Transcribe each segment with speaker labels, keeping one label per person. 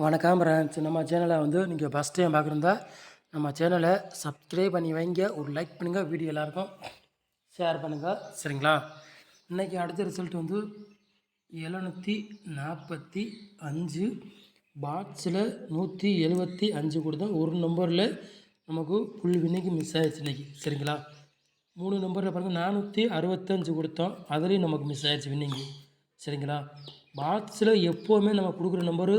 Speaker 1: வணக்கம் ஃப்ரெண்ட்ஸ். நம்ம சேனலை நீங்கள் ஃபஸ்ட் டைம் பார்க்குறதா நம்ம சேனலை சப்ஸ்கிரைப் பண்ணி வைங்க, ஒரு லைக் பண்ணுங்கள், வீடியோ எல்லாருக்கும் ஷேர் பண்ணுங்கள், சரிங்களா? இன்றைக்கி அடுத்த ரிசல்ட் 745 பாக்ஸில் 175 கொடுத்தோம். ஒரு நம்பரில் நமக்கு ஃபுல் வின்னிக்கு மிஸ் ஆகிடுச்சு இன்றைக்கி, சரிங்களா? 3 நம்பரில் பாருங்கள் 465 கொடுத்தோம், அதுலேயும் நமக்கு மிஸ் ஆகிடுச்சு வின்னிங்கு, சரிங்களா? பாக்ஸில் எப்போவுமே நம்ம கொடுக்குற நம்பரு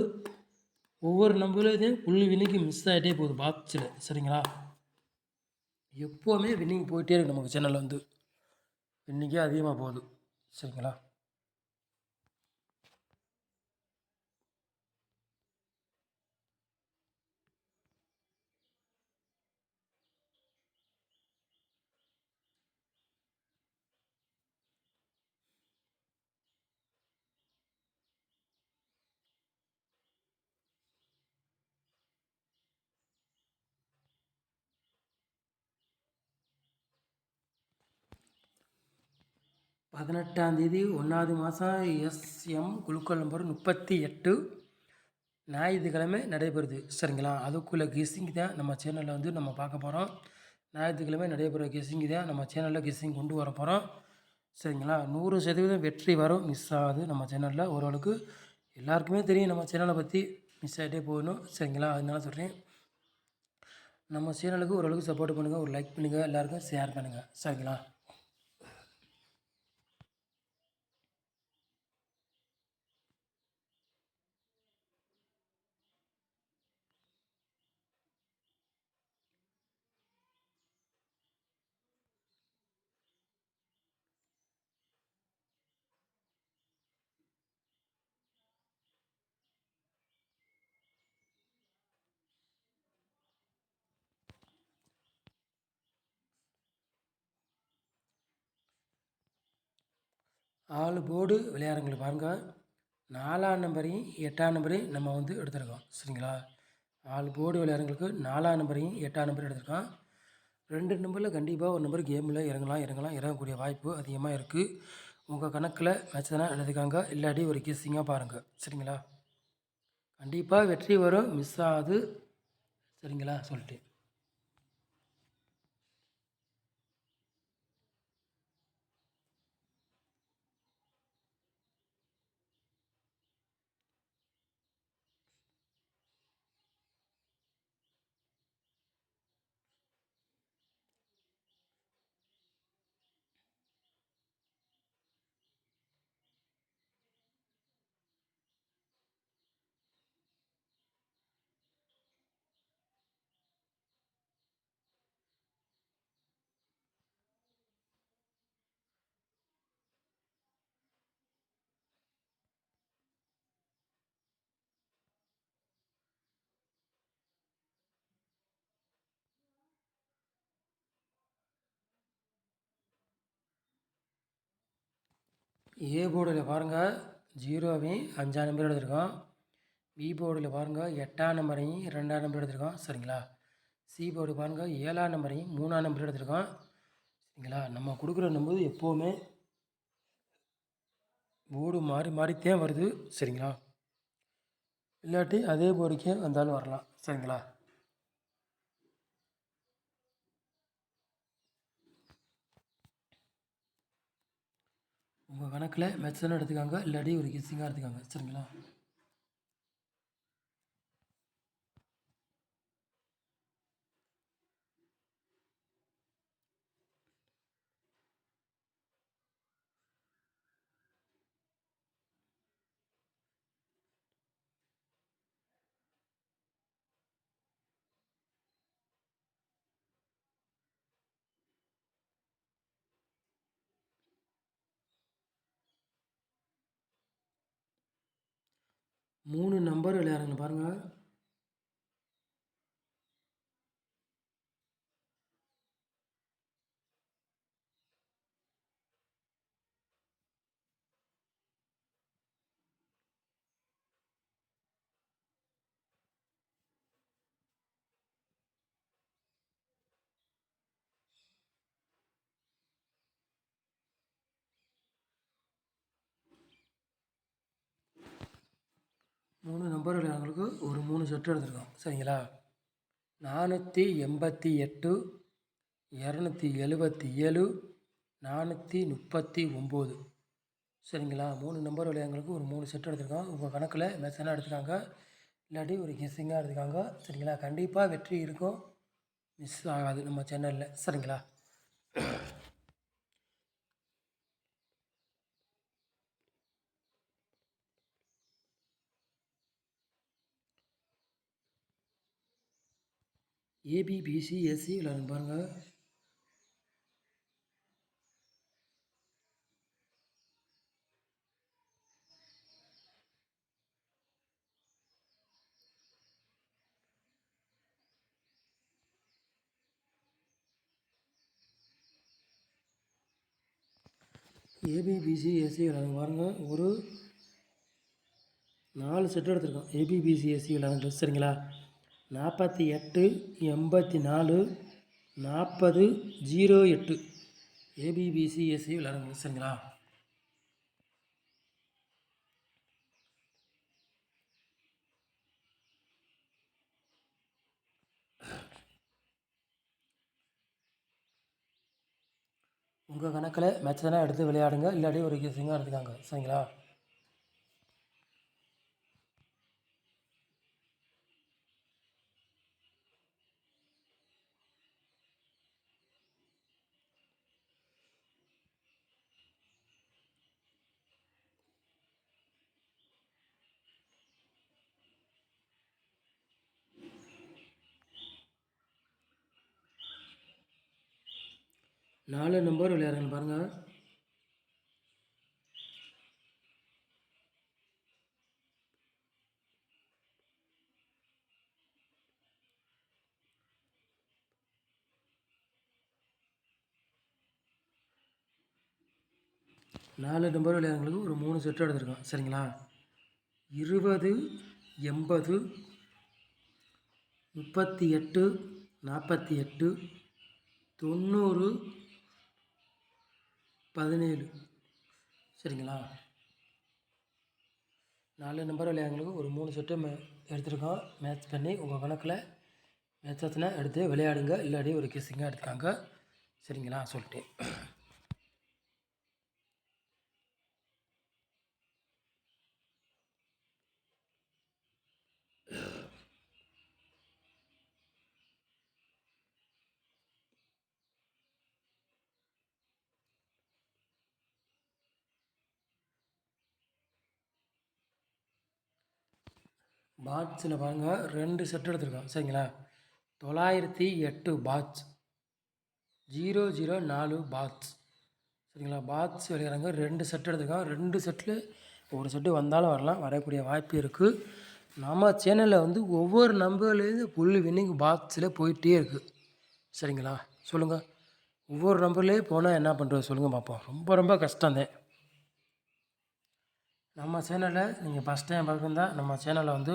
Speaker 1: ஒவ்வொரு நம்பர்லேயும் ஃபுல் வின்னிங்கு மிஸ் ஆகிட்டே போகுது பாக்ஸில், சரிங்களா? எப்போவுமே வின்னிங் போயிட்டே இருக்குது நமக்கு சேனலில் வின்னிங்கே அதிகமாக போகுது, சரிங்களா? தேதி 1வது மாதம் எஸ்எம் குழுக்கள் நம்பர் 38 ஞாயிற்றுக்கிழமை நடைபெறுது, சரிங்களா? அதுக்குள்ளே கெஸ்ஸிங் தான் நம்ம சேனலில் நம்ம பார்க்க போகிறோம். ஞாயிற்றுக்கிழமை நடைபெற கெஸ்ஸிங் தான் நம்ம சேனலில் கெஸ்ஸிங் கொண்டு வர போகிறோம், சரிங்களா? 100% வெற்றி வரும், மிஸ் ஆகுது நம்ம சேனலில். ஓரளவுக்கு எல்லாருக்குமே தெரியும் நம்ம சேனலை பற்றி, மிஸ் ஆகிட்டே போகணும், சரிங்களா? அதனால சொல்கிறேன், நம்ம சேனலுக்கு ஓரளவுக்கு சப்போர்ட் பண்ணுங்கள், ஒரு லைக் பண்ணுங்கள், எல்லாருக்கும் ஷேர் பண்ணுங்கள், சரிங்களா? ஆல் போர்டு விளையாடுறவங்களை பாருங்கள், 4ஆம் நம்பரையும் 8ஆம் நம்பரையும் நம்ம எடுத்துருக்கோம், சரிங்களா? ஆல் போர்டு விளையாடுறவங்களுக்கு 4ஆம் நம்பரையும் 8ஆம் நம்பரையும் எடுத்துருக்கோம். 2 நம்பரில் கண்டிப்பாக ஒரு நம்பர் கேமில் இறங்கக்கூடிய வாய்ப்பு அதிகமாக இருக்குது. உங்கள் கணக்கில் மேட்ச் தானே எழுதிக்காங்க, இல்லாட்டி ஒரு கெஸ்ஸிங்காக பாருங்கள், சரிங்களா? கண்டிப்பாக வெற்றி வரும், மிஸ் ஆகுது, சரிங்களா? சொல்லிட்டு ஏ போர்டில் பாருங்கள் 0வையும் 5ஆம் நம்பர் எடுத்துருக்கோம். பி போர்டில் பாருங்கள் 8ஆம் நம்பரையும் 2ஆம் நம்பர் எடுத்துருக்கோம், சரிங்களா? சி போர்டு பாருங்கள் 7ஆம் நம்பரையும் 3ஆம் நம்பர் எடுத்துருக்கோம், சரிங்களா? நம்ம கொடுக்குற நம்பர் எப்போவுமே போர்டு மாறி மாறித்தான் வருது, சரிங்களா? இல்லாட்டி அதே போர்டுக்கே வந்தாலும் வரலாம், சரிங்களா? உங்கள் கணக்கில் மெச்சனை எடுத்துக்காங்க, இல்லாட்டி ஒரு கெஸ்ஸிங்காக எடுத்துக்காங்க, சரிங்களா? மூணு நம்பர் விளையாடுங்க பாருங்கள். நம்பர் விளையாடுறவங்களுக்கு ஒரு 3 செட்டு எடுத்துருக்கோம். சரிங்களா? 488, 277, 439. சரிங்களா? 3 நம்பர் விளையாடுறவங்களுக்கு ஒரு 3 செட்டு எடுத்துருக்கோம். உங்கள் கணக்கில் மெத்தனாக எடுத்துக்காங்க, இல்லாட்டி ஒரு கெஸ்ஸிங்காக எடுத்துக்காங்க. சரிங்களா? கண்டிப்பாக வெற்றி இருக்கும், மிஸ் ஆகாது நம்ம சேனலில். சரிங்களா? ஏபிபிசி எஸ்சி விளையாடுங்க பாருங்கள். ஏபிபிசி எஸ்சி விளையாடுங்க பாருங்கள். ஒரு 4 செட்டு எடுத்துருக்கோம். ஏபிபிசி எஸ்சி விளையாடுங்க. சரிங்களா? 48, 84, 40, 08. ஏபிபிசி எஸ்சி விளையாடுங்க. சரிங்களா? உங்கள் கணக்கில் மேட்ச் எடுத்து விளையாடுங்க, இல்லாட்டி ஒரு கெஸ்ஸிங்காக எடுத்துக்காங்க. சரிங்களா? நாலு நம்பர் விளையாடுங்க பாருங்கள். நாலு நம்பர் விளையாடுறவங்களுக்கு ஒரு 3 செட்டு எடுத்துருக்கோம். சரிங்களா? 20, 80, 38, 48, 90, 17. சரிங்களா? 4 நம்பர் விளையாடுறவங்களுக்கு ஒரு 3 செட்டு எடுத்துருக்கோம். மேட்ச் பண்ணி உங்கள் கணக்கில் மேட்சஸ்னா எடுத்து விளையாடுங்க, இல்லாட்டி ஒரு கெஸ்ஸிங்காக எடுத்துக்காங்க. சரிங்களா? சொல்லிட்டேன். பாட்ஸில் பாருங்கள், 2 செட்டு எடுத்துருக்கோம். சரிங்களா? 908 பாட்ஸ், 004 பாட்ஸ். சரிங்களா? பாட்ஸ் விளையாடுறாங்க. 2 செட்டு எடுத்துருக்கோம். 2 செட்டில் ஒரு செட்டு வந்தாலும் வரலாம், வரக்கூடிய வாய்ப்பு இருக்குது. நம்ம சேனலில் வந்து ஒவ்வொரு நம்பர்லேருந்து ஃபுல் வின்னிங் பாட்ஸில் போயிட்டே இருக்குது. சரிங்களா? சொல்லுங்கள், ஒவ்வொரு நம்பர்லேயே போனால் என்ன பண்ணுறது சொல்லுங்கள் பார்ப்போம். ரொம்ப ரொம்ப கஷ்டந்தேன். நம்ம சேனலில் நீங்கள் ஃபஸ்ட் டைம் பார்க்குறதா நம்ம சேனலை வந்து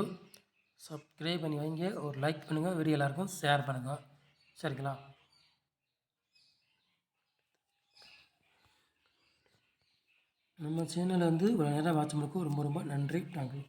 Speaker 1: சப்ஸ்கிரைப் பண்ணி வைங்க, ஒரு லைக் பண்ணுங்கள், வீடியோ எல்லாருக்கும் ஷேர் பண்ணுங்கள். சரிங்களா? நம்ம சேனலை வந்து இவ்வளோ நேரம் வாட்ச் பண்ணுறதுக்கு ரொம்ப ரொம்ப நன்றி. தேங்க்யூ.